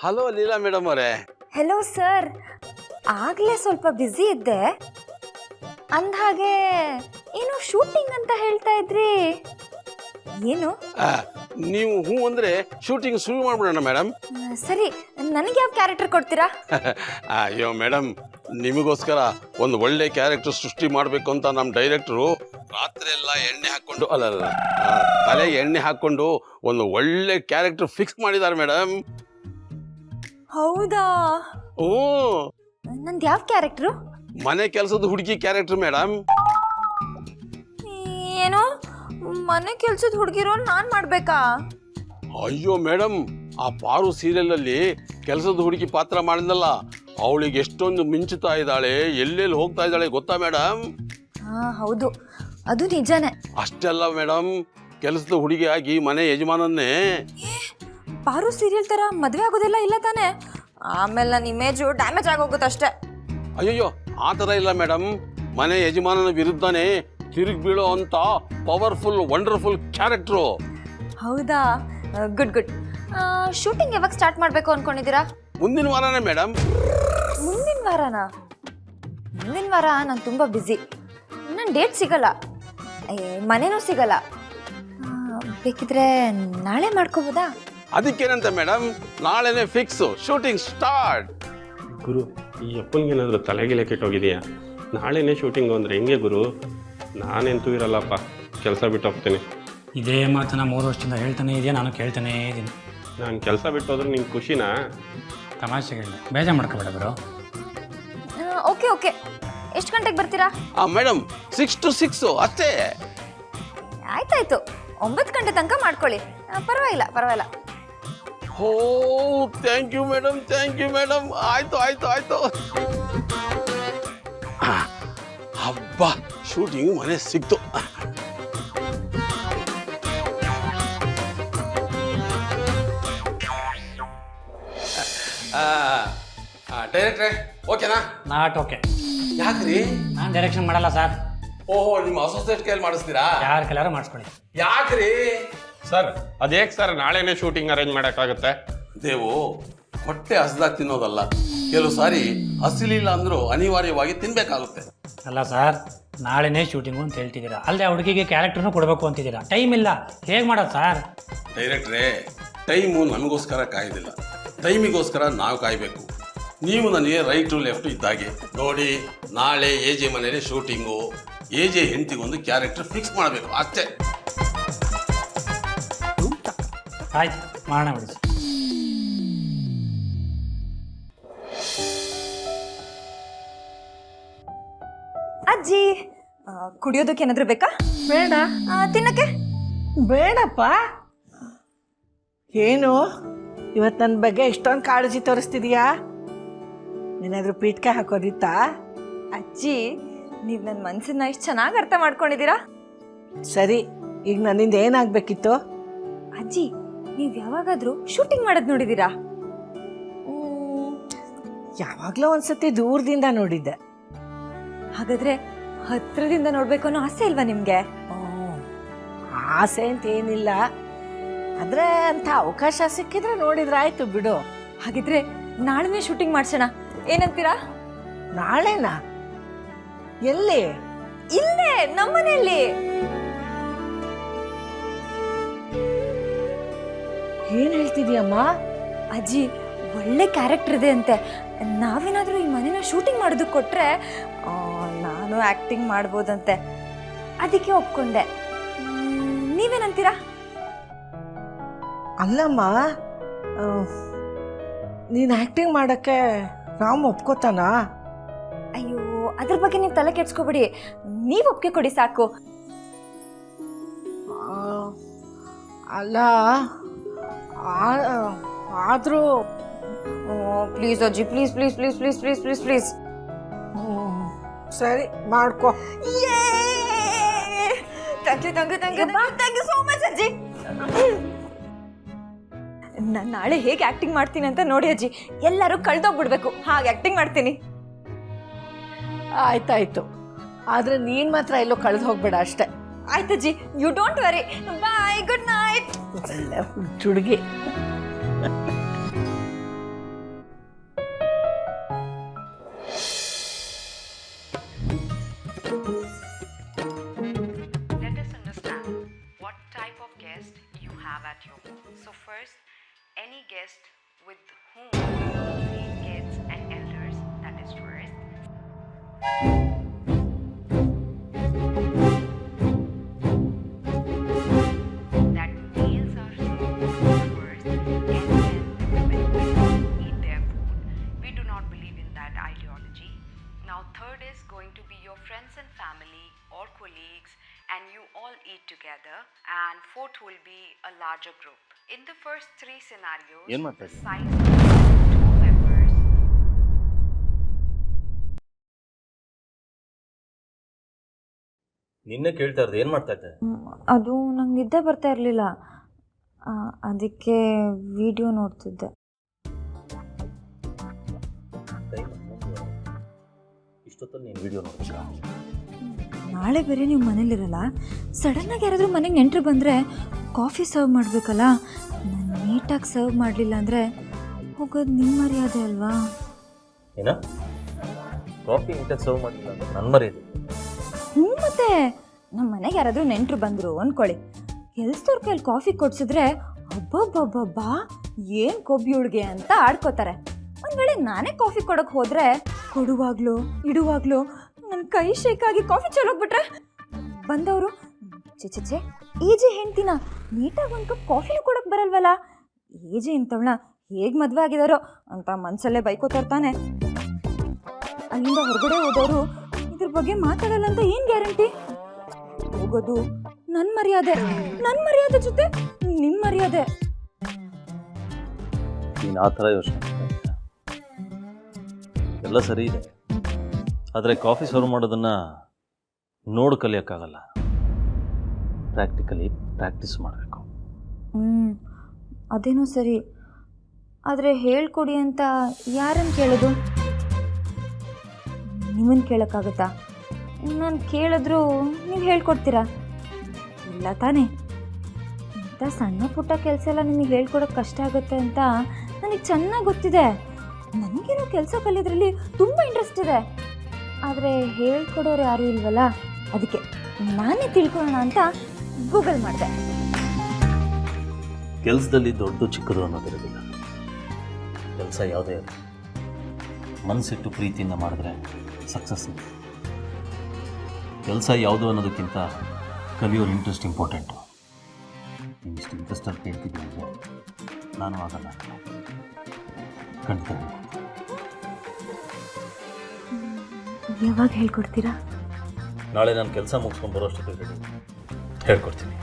Hello Leela madam ಅವರೇ. Hello sir, ಆಗಲೇ ಸ್ವಲ್ಪ ಬ್ಯುಸಿ ಇದ್ದೆ. ಅಂದಹಾಗೆ ಏನೋ ಶೂಟಿಂಗ್ ಅಂತ ಹೇಳ್ತಾ ಇದ್ರಿ, ಏನು? ನೀವು ಹ್ಞೂ ಅಂದರೆ ಶೂಟಿಂಗ್ ಶುರು ಮಾಡ್ಬಿಡೋಣ ಮೇಡಮ್. ಸರಿ, ನನಗೆ ಯಾವ ಕ್ಯಾರೆಕ್ಟರ್ ಕೊಡ್ತೀರಾ? ಅಯ್ಯೋ ಮೇಡಮ್, ನಿಮಗೋಸ್ಕರ ಒಂದು ಒಳ್ಳೆ ಕ್ಯಾರೆಕ್ಟರ್ ಸೃಷ್ಟಿ ಮಾಡಬೇಕು ಅಂತ ನಮ್ಮ ಡೈರೆಕ್ಟ್ರು ರಾತ್ರಿ ಎಲ್ಲ ಎಣ್ಣೆ ಹಾಕ್ಕೊಂಡು ತಲೆಗೆ ಎಣ್ಣೆ ಹಾಕ್ಕೊಂಡು ಒಂದು ಒಳ್ಳೆ ಕ್ಯಾರೆಕ್ಟರ್ ಫಿಕ್ಸ್ ಮಾಡಿದ್ದಾರೆ ಮೇಡಮ್. ಹೌದಾ? ಓ, ನಂದು ಯಾವ ಕ್ಯಾರೆಕ್ಟ್ರು? ಮನೆ ಕೆಲಸದ ಹುಡುಗಿ ಕ್ಯಾರೆಕ್ಟರ್ ಮೇಡಮ್. ಏನೋ ಮನೆ ಕೆಲ್ಸದ ಹುಡುಗಿರೋ ನಾನು ಮಾಡ್ಬೇಕಾ? ಅಯ್ಯೋ ಮೇಡಮ್, ಆ ಪಾರು ಸೀರಿಯಲಲ್ಲಿ ಕೆಲಸದ ಹುಡುಗಿ ಪಾತ್ರ ಮಾಡಿದ್ನಲ್ಲ, ಅವಳಿಗೆ ಎಷ್ಟೊಂದು ಮಿಂಚುತ್ತಾ ಇದ್ದಾಳೆ, ಎಲ್ಲೆಲ್ಲಿ ಹೋಗ್ತಾ ಇದ್ದಾಳೆ ಗೊತ್ತಾ ಮೇಡಮ್? ಹಾ ಹೌದು, ಅದು ನಿಜಾನೇ. ಅಷ್ಟೆಲ್ಲ ಮೇಡಮ್, ಕೆಲಸದ ಹುಡುಗಿಯಾಗಿ ಮನೆ ಯಜಮಾನನ್ನೇ. ಪಾರು ಸೀರಿಯಲ್ ತರ ಮದುವೆ ಆಗೋದಿಲ್ಲ ಇಲ್ಲ ತಾನೆ? ಆಮೇಲೆ ನನ್ನ ಇಮೇಜು ಡ್ಯಾಮೇಜ್ ಆಗೋಗುತ್ತೆ ಅಷ್ಟೇ. ಅಯ್ಯಯ್ಯೋ, ಆ ಥರ ಇಲ್ಲ ಮೇಡಮ್. ಮನೆ ಯಜಮಾನನ ವಿರುದ್ಧನೇ ತಿರುಗಿ ಬೀಳೋ ಅಂತ ಪವರ್ಫುಲ್ ವಂಡರ್ಫುಲ್ ಕ್ಯಾರೆಕ್ಟ್ರು. ಹೌದಾ? Good good. ಶೂಟಿಂಗ್ ಯಾವಾಗ ಸ್ಟಾರ್ಟ್ ಮಾಡಬೇಕು ಅನ್ಕೊಂಡಿದ್ದೀರಾ? ಮುಂದಿನ ವಾರನೇ ಮೇಡಮ್. ಮುಂದಿನ ವಾರನಾ? ಮುಂದಿನ ವಾರ ನಾನು ತುಂಬ ಬ್ಯುಸಿ, ನನ್ನ ಡೇಟ್ ಸಿಗಲ್ಲ, ಮನೆನೂ ಸಿಗಲ್ಲ. ಬೇಕಿದ್ರೆ ನಾಳೆ ಮಾಡ್ಕೋಬೋದಾ? ಅದಕ್ಕೇನಂತ ಮೇಡಮ್, ನಾಳೆನೇ ಫಿಕ್ಸು, ಶೂಟಿಂಗ್ ಸ್ಟಾರ್ಟ್. ಗುರು, ಈ ಅಪ್ಪನಿಗೇನಾದರೂ ತಲೆಗಿಲೆ ಕೆಟ್ಟೋಗಿದೆಯಾ? ನಾಳೆನೇ ಶೂಟಿಂಗು ಅಂದರೆ ಹೆಂಗೆ ಗುರು? ನಾನೆಂತೂ ಇರಲ್ಲಪ್ಪ, ಕೆಲಸ ಬಿಟ್ಟು ಹೋಗ್ತೀನಿ. ಇದೇ ಮಾತನ್ನ 3 ವರ್ಷದಿಂದ ಹೇಳ್ತಾನೆ ಇದೆಯಾ, ನಾನು ಕೇಳ್ತಾನೇ ಇದ್ದೀನಿ. ನಾನು ಕೆಲಸ ಬಿಟ್ಟು ಹೋದ್ರೆ ನಿಂಗೆ ಖುಷಿನಾ? ತಮಾಷೆಗಳಿಲ್ಲ, ಬೇಜಾರು ಮಾಡ್ಕೋಬೇಡ ಬರೋ. ಓಕೆ ಓಕೆ, ಎಷ್ಟು ಗಂಟೆಗೆ ಬರ್ತೀರಾ? ಮೇಡಮ್ 6 to 6 ಅಷ್ಟೇ. ಆಯ್ತಾಯ್ತು, 9 ಗಂಟೆ ತನಕ ಮಾಡ್ಕೊಳ್ಳಿ, ಪರವಾಗಿಲ್ಲ ಪರವಾಗಿಲ್ಲ. ಓ, thank you madam, thank you madam. ಆಯ್ತು ಆಯ್ತು ಆಯ್ತು. ಹಬ್ಬ, ಶೂಟಿಂಗ್ ಮನೆ ಸಿಕ್ತು. ಡೈರೆಕ್ಟ್ರೆ ಓಕೆನಾ? Not okay. ಯಾಕ್ರಿ? ನಾನು ಡೈರೆಕ್ಷನ್ ಮಾಡಲ್ಲ ಸರ್. ಓಹೋ, ನಿಮ್ಮ ಅಸೋಸಿಯೇಟ್ ಕೈಯಲ್ಲಿ ಮಾಡಿಸ್ತೀರಾ? ಯಾರ ಕೈಲಾರು ಮಾಡಿಸ್ಕೊಳ್ಳಿ. ಯಾಕ್ರಿ? ಸರ್, ಅದೇಕೆ ಸರ್ ನಾಳೆನೇ ಶೂಟಿಂಗ್ ಅರೇಂಜ್ ಮಾಡೋಕ್ಕಾಗುತ್ತೆ? ದೇವು, ಹೊಟ್ಟೆ ಹಸ್ದಾಗ ತಿನ್ನೋದಲ್ಲ, ಕೆಲವು ಸಾರಿ ಹಸಿಲಿಲ್ಲ ಅಂದರೂ ಅನಿವಾರ್ಯವಾಗಿ ತಿನ್ಬೇಕಾಗುತ್ತೆ. ಅಲ್ಲ ಸರ್, ನಾಳೆನೇ ಶೂಟಿಂಗು ಅಂತ ಹೇಳ್ತಿದ್ದೀರಾ, ಅಲ್ಲದೆ ಆ ಹುಡುಗಿಗೆ ಕ್ಯಾರೆಕ್ಟರ್ನು ಕೊಡಬೇಕು ಅಂತಿದ್ದೀರಾ. ಟೈಮ್ ಇಲ್ಲ, ಹೇಗೆ ಮಾಡೋದು ಸರ್? ಡೈರೆಕ್ಟ್ರೇ, ಟೈಮು ನಮಗೋಸ್ಕರ ಕಾಯೋದಿಲ್ಲ, ಟೈಮಿಗೋಸ್ಕರ ನಾವು ಕಾಯಬೇಕು. ನೀವು ನನಗೆ ರೈಟು ಲೆಫ್ಟು ಇದ್ದಾಗೆ ನೋಡಿ. ನಾಳೆ ಎ.ಜೆ ಮನೇಲಿ ಶೂಟಿಂಗು, ಎ.ಜೆ ಹೆಂಡತಿಗೊಂದು ಕ್ಯಾರೆಕ್ಟರ್ ಫಿಕ್ಸ್ ಮಾಡಬೇಕು ಅಷ್ಟೇ. ಆಯ್ತು, ಮಾಡೋಣ ಬಿಡಿ. ಅಜ್ಜಿ, ಕುಡಿಯೋದಕ್ಕೆ ಏನಾದರೂ ಬೇಕಾ? ಬೇಡ. ತಿನ್ನಕ್ಕೆ? ಬೇಡಪ್ಪ. ಏನು ಇವತ್ತು ನನ್ನ ಬಗ್ಗೆ ಇಷ್ಟೊಂದು ಕಾಳಜಿ ತೋರಿಸ್ತಿದೀಯಾ? ಏನಾದರೂ ಪೀಠಕ್ಕೆ ಹಾಕೋದಿತ್ತಾ? ಅಜ್ಜಿ, ನೀವು ನನ್ನ ಮನಸ್ಸನ್ನ ಇಷ್ಟು ಚೆನ್ನಾಗಿ ಅರ್ಥ ಮಾಡ್ಕೊಂಡಿದ್ದೀರಾ. ಸರಿ, ಈಗ ನನ್ನಿಂದ ಏನಾಗಬೇಕಿತ್ತು? ಅಜ್ಜಿ, ನೀವು ಯಾವಾಗಾದರೂ ಶೂಟಿಂಗ್ ಮಾಡೋದು ನೋಡಿದ್ದೀರಾ? ಯಾವಾಗಲೂ ಒಂದ್ಸತಿ ದೂರದಿಂದ ನೋಡಿದ್ದೆ. ಹಾಗಾದ್ರೆ ಹತ್ರದಿಂದ ನೋಡ್ಬೇಕು ಅನ್ನೋ ಆಸೆ ಇಲ್ವಾ ನಿಮ್ಗೆ? ಆಸೆ ಅಂತ ಏನಿಲ್ಲ, ಆದ್ರೆ ಅಂತ ಅವಕಾಶ ಸಿಕ್ಕಿದ್ರೆ ನೋಡಿದ್ರೆ ಆಯ್ತು ಬಿಡು. ಹಾಗಿದ್ರೆ ನಾಳೆನೇ ಶೂಟಿಂಗ್ ಮಾಡ್ಸೋಣ, ಏನಂತೀರಾ? ನಾಳೆನಾ? ಎಲ್ಲಿ? ಇಲ್ಲೇ ನಮ್ಮನೆಯಲ್ಲಿ. ಏನ್ ಹೇಳ್ತಿದ್ಯಮ್ಮ? ಅಜ್ಜಿ, ಒಳ್ಳೆ ಕ್ಯಾರೆಕ್ಟರ್ ಇದೆ ಅಂತೆ. ನಾವೇನಾದರೂ ಈ ಮನೇನ ಶೂಟಿಂಗ್ ಮಾಡೋದಕ್ಕೆ ಕೊಟ್ರೆ ನಾನು ಆ್ಯಕ್ಟಿಂಗ್ ಮಾಡ್ಬೋದಂತೆ. ಅದಕ್ಕೆ ಒಪ್ಕೊಂಡೆ. ನೀವೇನಂತೀರಾ? ಅಲ್ಲಮ್ಮ, ನೀನು ಆ್ಯಕ್ಟಿಂಗ್ ಮಾಡೋಕ್ಕೆ ರಾಮ್ ಒಪ್ಕೋತಾನ? ಅಯ್ಯೋ, ಅದ್ರ ಬಗ್ಗೆ ನೀವು ತಲೆ ಕೆಡ್ಸ್ಕೊಬೇಡಿ, ನೀವು ಒಪ್ಪಿಗೆ ಕೊಡಿ ಸಾಕು. ಅಲ್ಲ, ಆದರೂ ಪ್ಲೀಸ್ ಅಜ್ಜಿ, please please please please please please please. ಸರಿ, ಮಾಡ್ಕೊ. Thank you thank you thank you thank you so much ಅಜ್ಜಿ. ನಾನು ನಾಳೆ ಹೇಗೆ ಆ್ಯಕ್ಟಿಂಗ್ ಮಾಡ್ತೀನಿ ಅಂತ ನೋಡಿ ಅಜ್ಜಿ. ಎಲ್ಲರೂ ಕಳ್ದೋಗ್ಬಿಡ್ಬೇಕು, ಹಾಗೆ ಆ್ಯಕ್ಟಿಂಗ್ ಮಾಡ್ತೀನಿ. ಆಯ್ತಾಯ್ತು, ಆದರೆ ನೀನು ಮಾತ್ರ ಎಲ್ಲೋ ಕಳೆದು ಹೋಗ್ಬೇಡ ಅಷ್ಟೇ. ಆಯ್ತಜ್ಜಿ, you don't worry. Bye, good night. ಒಳ್ಳೆ ಹುಡುಗಿ. with whom kids and elders, that is tourists. That meals are served first and then the women will eat their food. We do not believe in that ideology. Now third is going to be your friends and family or colleagues and you all eat together, and fourth will be a larger group. In the first three scenarios, the size of two members. ನಿನ್ನೆ ಕೇಳ್ತಾ ಇರೋದು ಏನು ಮಾಡ್ತಾ ಇದ್ದೆ? ಅದು ನಂಗೆ ನಿದ್ದೆ ಬರ್ತಾ ಇರಲಿಲ್ಲ, ಅದಕ್ಕೆ ವಿಡಿಯೋ ನೋಡ್ತಿದ್ದೆ. ಇಷ್ಟೊತ್ತಲ್ಲಿ ನೀನು ವಿಡಿಯೋ ನೋಡ್ಬೇಕಾ? ನಾಳೆ ಬೇರೆ ನೀವು ಮನೇಲಿರಲ್ಲ, ಸಡನ್ನಾಗಿ ಯಾರಾದರೂ ಮನೆಗೆ ನೆಂಟರು ಬಂದರೆ ಕಾಫಿ ಸರ್ವ್ ಮಾಡಬೇಕಲ್ಲ. ನಾನು ನೀಟಾಗಿ ಸರ್ವ್ ಮಾಡಲಿಲ್ಲ ಅಂದರೆ ಹೋಗೋದು ನಿಮ್ಮ ಮರ್ಯಾದೆ ಅಲ್ವಾ? ಏನ ಕಾಫಿ ನೀಟಾಗಿ ಸರ್ವ್ ಮಾಡಲಿಲ್ಲ ಅಂದ್ರೆ ನನ್ನ ಮರ್ಯಾದೆ? ಮತ್ತೆ ನಮ್ಮ ಮನೆಗೆ ಯಾರಾದರೂ ನೆಂಟರು ಬಂದರು ಅಂದ್ಕೊಳ್ಳಿ, ಕೆಲ್ಸದವ್ರ ಕೈಲಿ ಕಾಫಿ ಕೊಡ್ಸಿದ್ರೆ ಅಬ್ಬಬ್ಬಬ್ಬಬ್ಬಾ ಏನು ಕೊಬ್ಬಿಯುಳ್ಗೆ ಅಂತ ಆಡ್ಕೋತಾರೆ. ಒಂದು ವೇಳೆ ನಾನೇ ಕಾಫಿ ಕೊಡೋಕೆ ಹೋದರೆ ಕೊಡುವಾಗಲೂ ಇಡುವಾಗಲೂ ನನ್ನ ಕೈ ಶೇಕಾಗಿ ಕಾಫಿ ಚೆಲ್ಲೋಗ್ಬಿಟ್ರೆ ಬಂದವರು ಚೆ ಏಜೆ ಹೆಂಡ್ತಿನ ನೀಟಾಗಿ ಒಂದು ಕಪ್ ಕಾಫಿನೂ ಕೊಡೋಕೆ ಬರಲ್ವಲ್ಲ, ಏಜೆ ಇಂಥವಳ ಹೇಗೆ ಮದುವೆ ಆಗಿದಾರೋ ಅಂತ ಮನಸ್ಸಲ್ಲೇ ಬೈಕೋತಾರ್ತಾನೆ. ಅಲ್ಲಿಂದ ಹೊರಗಡೆ ಹೋದವರು ಇದ್ರ ಬಗ್ಗೆ ಮಾತಾಡಲ್ಲ ಅಂತ ಏನು ಗ್ಯಾರಂಟಿ? ಹೋಗೋದು ನನ್ನ ಮರ್ಯಾದೆ ಜೊತೆ ನಿಮ್ಮ ಮರ್ಯಾದೆ. ನೀನು ಆ ಥರ ಯೋಚನೆ ಎಲ್ಲ ಸರಿ ಇದೆ, ಆದರೆ ಕಾಫಿ ಸರ್ವ್ ಮಾಡೋದನ್ನು ನೋಡಿ ಕಲಿಯೋಕ್ಕಾಗಲ್ಲ, ಪ್ರಾಕ್ಟಿಕಲಿ ಪ್ರಾಕ್ಟೀಸ್ ಮಾಡಬೇಕು. ಅದೇನೋ ಸರಿ, ಆದರೆ ಹೇಳ್ಕೊಡಿ ಅಂತ ಯಾರನ್ನು ಕೇಳೋದು? ನಿಮ್ಮನ್ನು ಕೇಳೋಕ್ಕಾಗತ್ತಾ? ನಾನು ಕೇಳಿದ್ರು ನೀವು ಹೇಳ್ಕೊಡ್ತೀರಾ? ಇಲ್ಲ ತಾನೇ. ಇಂಥ ಸಣ್ಣ ಪುಟ್ಟ ಕೆಲಸ ಎಲ್ಲ ನಿಮಗೆ ಹೇಳ್ಕೊಡೋಕ್ಕೆ ಕಷ್ಟ ಆಗುತ್ತೆ ಅಂತ ನನಗೆ ಚೆನ್ನಾಗಿ ಗೊತ್ತಿದೆ. ನನಗೇನೋ ಕೆಲಸ ಕಲಿಯೋದ್ರಲ್ಲಿ ತುಂಬ ಇಂಟ್ರೆಸ್ಟ್ ಇದೆ, ಆದರೆ ಹೇಳ್ಕೊಡೋರು ಯಾರೂ ಇಲ್ವಲ್ಲ, ಅದಕ್ಕೆ ನಾನೇ ತಿಳ್ಕೊಳ್ಳೋಣ ಅಂತ ಗೂಗಲ್ ಮಾಡಿದೆ. ಕೆಲಸದಲ್ಲಿ ದೊಡ್ಡ ಚಿಕ್ಕದು ಅನ್ನೋದಿರೋದಿಲ್ಲ. ಕೆಲಸ ಯಾವುದೇ ಇರಲಿ, ಮನಸ್ಸಿಟ್ಟು ಪ್ರೀತಿಯಿಂದ ಮಾಡಿದ್ರೆ ಸಕ್ಸಸ್ ಇದೆ. ಕೆಲಸ ಯಾವುದು ಅನ್ನೋದಕ್ಕಿಂತ ಕಲಿಯೋರು ಇಂಟ್ರೆಸ್ಟ್ ಇಂಪಾರ್ಟೆಂಟು. ನೀನಿಷ್ಟು ಇಂಟ್ರೆಸ್ಟಲ್ಲಿ ಕೇಳ್ತಿದ್ದೀನಿ ಅಂದರೆ ನಾನು ಆಗಲ್ಲ, ಖಂಡಿತ ಯಾವಾಗ ಹೇಳ್ಕೊಡ್ತೀರಾ? ನಾಳೆ ನಾನು ಕೆಲಸ ಮುಗಿಸ್ಕೊಂಡು ಬರೋಷ್ಟೊತ್ತಿಗೆ ಹೇಳ್ಕೊಡ್ತೀನಿ.